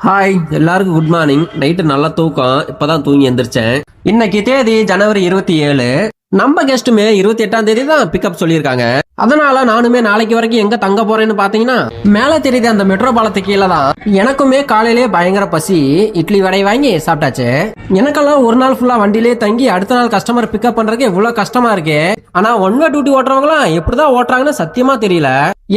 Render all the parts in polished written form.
Hi எல்லாருக்கும் good morning. Night நல்லா தூக்கம், இப்பதான் தூங்கி எந்திரிச்சேன். இன்னைக்கு தேதி ஜனவரி 27. நம்ம கெஸ்ட்டுமே 28ஆம் தேதி தான் பிக்கப் சொல்லியிருக்காங்க. அதனால நானுமே நாளைக்கு வரைக்கும் எங்க தங்க போறேன்னு பாத்தீங்கன்னா மேல தெரியுது அந்த மெட்ரோ பாலத்துக்கு கீழே தான். எனக்குமே காலையிலே பயங்கர பசி, இட்லி வடை வாங்கி சாப்பிட்டாச்சு. எனக்கெல்லாம் ஒரு நாள் ஃபுல்லா வண்டியிலே தங்கி அடுத்த நாள் கஸ்டமர் பிக்கப் பண்றதுக்கு இவ்வளவு கஷ்டமா இருக்கு. ஆனா ஒன் வே டியூட்டி ஓட்டுறவங்களாம் எப்படிதான் ஓட்டுறாங்கன்னு சத்தியமா தெரியல.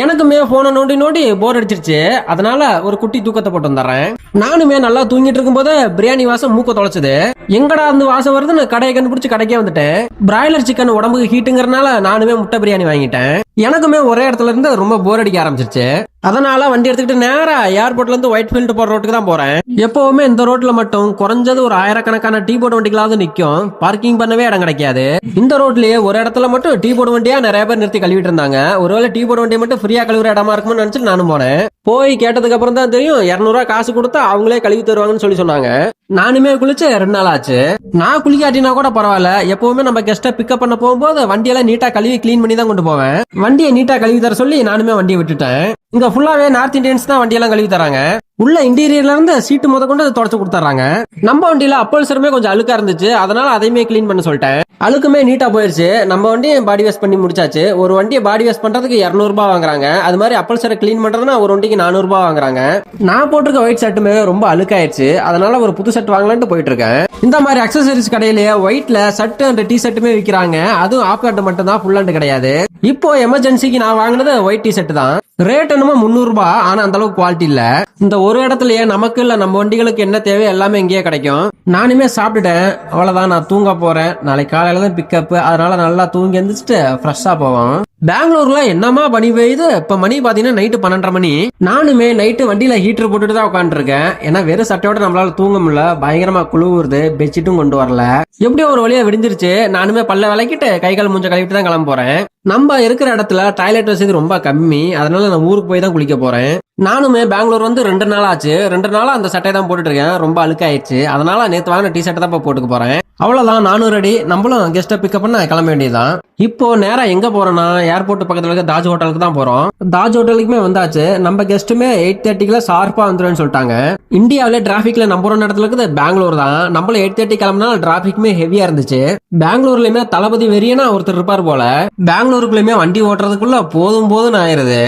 எனக்குமே போனை நோண்டி நோண்டி போர் அடிச்சிருச்சு. அதனால ஒரு குட்டி தூக்கத்தை போட்டு வந்துடுறேன். நானுமே நல்லா தூங்கிட்டு இருக்கும் போது பிரியாணி வாசம் மூக்க தொலைச்சது. எங்கடா அந்த வாசம் வருதுன்னு கடையை கண்டுபிடிச்சு கடைக்கே வந்துட்டேன். பிராய்லர் சிக்கன் உடம்புக்கு ஹீட்டுங்கிறனால நானுமே முட்டை பிரியாணி வாங்கிட்டேன். எனக்குமே ஒரே இடத்துல இருந்து ரொம்ப போர் அடிக்க ஆரம்பிச்சிருச்சு. அதனால வண்டி எடுத்துக்கிட்டு நேரா ஏர்போர்ட்ல இருந்து ஒயிட் ஃபீல்டு போற ரோட்டுக்கு தான் போறேன். எப்பவுமே இந்த ரோட்ல மட்டும் குறைஞ்சது ஒரு ஆயிரக்கணக்கான டீ போர்டு வண்டிகளாவது நிக்கும். பார்க்கிங் பண்ணவே இடம் கிடைக்காது. இந்த ரோட்லயே ஒரு இடத்துல மட்டும் டீ போர்டு வண்டியா நிறைய பேர் நிறுத்தி கழுவிட்டு இருந்தாங்க. ஒருவேளை டீ போர்டு வண்டியை மட்டும் ஃப்ரீயா கழுவுற இடமா இருக்கும்னு நினைச்சிட்டு நானும் போனேன். போய் கேட்டதுக்கு அப்புறம் தான் தெரியும் 200 ரூபாய் காசு கொடுத்தா அவங்களே கழுவி தருவாங்கன்னு சொல்லி சொன்னாங்க. நானுமே குளிச்சு 2 நாள் ஆச்சு. நான் குளிக்காட்டினா கூட பரவாயில்ல, எப்பவுமே நம்ம கெஸ்ட்டை பிக்கப் பண்ண போகும்போது வண்டியெல்லாம் நீட்டா கழுவி கிளீன் பண்ணி தான் கொண்டு போவேன். வண்டியை நீட்டா கழுவி தர சொல்லி நானுமே வண்டியை விட்டுட்டேன். இங்க ஃபுல்லாவே நார்த் இந்தியன்ஸ் தான் வண்டியெல்லாம் கழுவி தராங்க. உள்ள இன்டீரியர்ல இருந்து சீட்டு முத கொண்டு தொடச்சு கொடுத்துறாங்க. நம்ம வண்டியில அப்பல்சருமே கொஞ்சம் அழுக்கா இருந்துச்சு, அதனால அதையுமே கிளீன் பண்ண சொல்லிட்டேன். அழுக்குமே நீட்டா போயிருச்சு. நம்ம வண்டியை பாடி வாஷ் பண்ணி முடிச்சாச்சு. ஒரு வண்டியை பாடி வாஷ் பண்றதுக்கு 200 ரூபாய் வாங்குறாங்க. அது மாதிரி அப்பல்சரை கிளீன் பண்றதுன்னா ஒரு வண்டிக்கு 400 ரூபாய் வாங்குறாங்க. நான் போட்டிருக்க ஒயிட் ஷர்ட்டுமே ரொம்ப அழுக்காயிருச்சு, அதனால ஒரு புது ஷர்ட் வாங்கலான்ட்டு போயிட்டு இருக்கேன். இந்த மாதிரி அக்சசரிஸ் கடையிலேயே ஒயிட்ல ஷர்ட் அண்ட் டி ஷர்ட்டுமே விற்கிறாங்க. அதுவும் ஆஃப் ஹேண்ட் மட்டும் தான், ஃபுல் ஹேண்ட் கிடையாது. இப்போ எமர்ஜென்சிக்கு நான் வாங்கினது ஒயிட் டி ஷர்ட் தான். ரேட் என்னமோ 300 ரூபாய், ஆனா அந்த அளவுக்கு குவாலிட்டி இல்ல. இந்த ஒரு இடத்துலயே நமக்கு இல்ல நம்ம வண்டிகளுக்கு என்ன தேவை எல்லாமே இங்கேயே கிடைக்கும். நானுமே சாப்பிட்டுட்டேன். அவ்வளவுதான், நான் தூங்க போறேன். நாளைக்கு காலையில தான் பிக்கப், அதனால நல்லா தூங்கி எந்திரிச்சிட்டு ஃப்ரெஷ்ஷா போவோம். பெங்களூர்ல என்னமா பனி பெய்யுது. இப்ப மணி பாத்தீங்கன்னா நைட்டு 12:30 மணி. நானுமே நைட்டு வண்டியில ஹீட்டர் போட்டுட்டு தான் உட்காந்து இருக்கேன். ஏன்னா வெறும் சட்டையோட நம்மளால தூங்க முடியல, பயங்கரமா குளிருது. பெட்ஷீட்டும் கொண்டு வரல. எப்படியோ ஒரு வழியா விடிஞ்சிருச்சு. நானுமே பல்ல விளக்கிட்டு கை கால் மூஞ்ச கழுவிட்டு தான் கிளம்ப போறேன். நம்ம இருக்கிற இடத்துல டாய்லெட் வசதி ரொம்ப கம்மி, அதனால நான் ஊருக்கு போய் தான் குளிக்க போறேன். நானுமே பெங்களூர் வந்து 2 நாள் ஆச்சு. 2 நாளா அந்த சட்டை தான் போட்டுட்டு இருக்கேன். ரொம்ப அழுக்காயிடுச்சு, அதனால நேத்து வாங்கின டி ஷர்ட் தான் போட்டுக்க போறேன். அவ்வளவுதான், நானும் ரெடி. நம்மளும் கெஸ்ட்டை பிக்கப் பண்ண கிளம்ப வேண்டியதுதான். இப்போ நேரா எங்க போறோம்னா ஏர்போர்ட் பக்கத்துல இருக்க தாஜ் ஹோட்டலுக்கு தான் போறோம். தாஜ் ஹோட்டலுக்குமே வந்தாச்சு. நம்ம கெஸ்ட்டுமே 8:30 ஷார்ப்பா வந்துருன்னு சொல்லிட்டாங்க. இந்தியாவில டிராபிக்ல நம்பர் 1 இடத்துல இருக்குது பெங்களூர் தான். நம்மள 8:30 கிளம்பினா டிராபிக்மே ஹெவியா இருந்துச்சு. பெங்களூர்லயுமே தளபதி வெறியனா ஒருத்தர் இருப்பார் போல. பெங்களூருக்குள்ளயுமே வண்டி ஓட்டுறதுக்குள்ள போதும் போதும் ஆயிருது.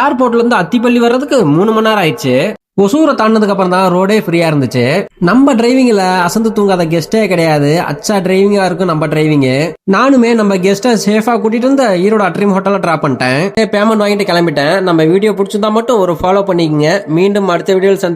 ஏர்போர்ட்ல இருந்து அத்திப்பள்ளி வர்றதுக்கு 3 மணி நேரம் ஆயிடுச்சு. ஒசூரை தாண்டதுக்கு அப்புறம் தான் ரோடே ஃப்ரீயா இருந்துச்சு. நம்ம டிரைவிங்ல அசந்து தூங்காத கெஸ்டே கிடையாது. அச்சா டிரைவிங்கா இருக்கும் நம்ம டிரைவிங். நானுமே நம்ம கெஸ்ட்டை சேஃபா கூட்டிட்டு வந்து ஈரோடு அட்ரீம் ஹோட்டல்ல டிராப் பண்ணிட்டேன். பேமெண்ட் வாங்கிட்டு கிளம்பிட்டேன். நம்ம வீடியோ பிடிச்சிருந்தா மட்டும் ஒரு ஃபாலோ பண்ணிக்கங்க. மீண்டும் அடுத்த வீடியோவில் சந்தி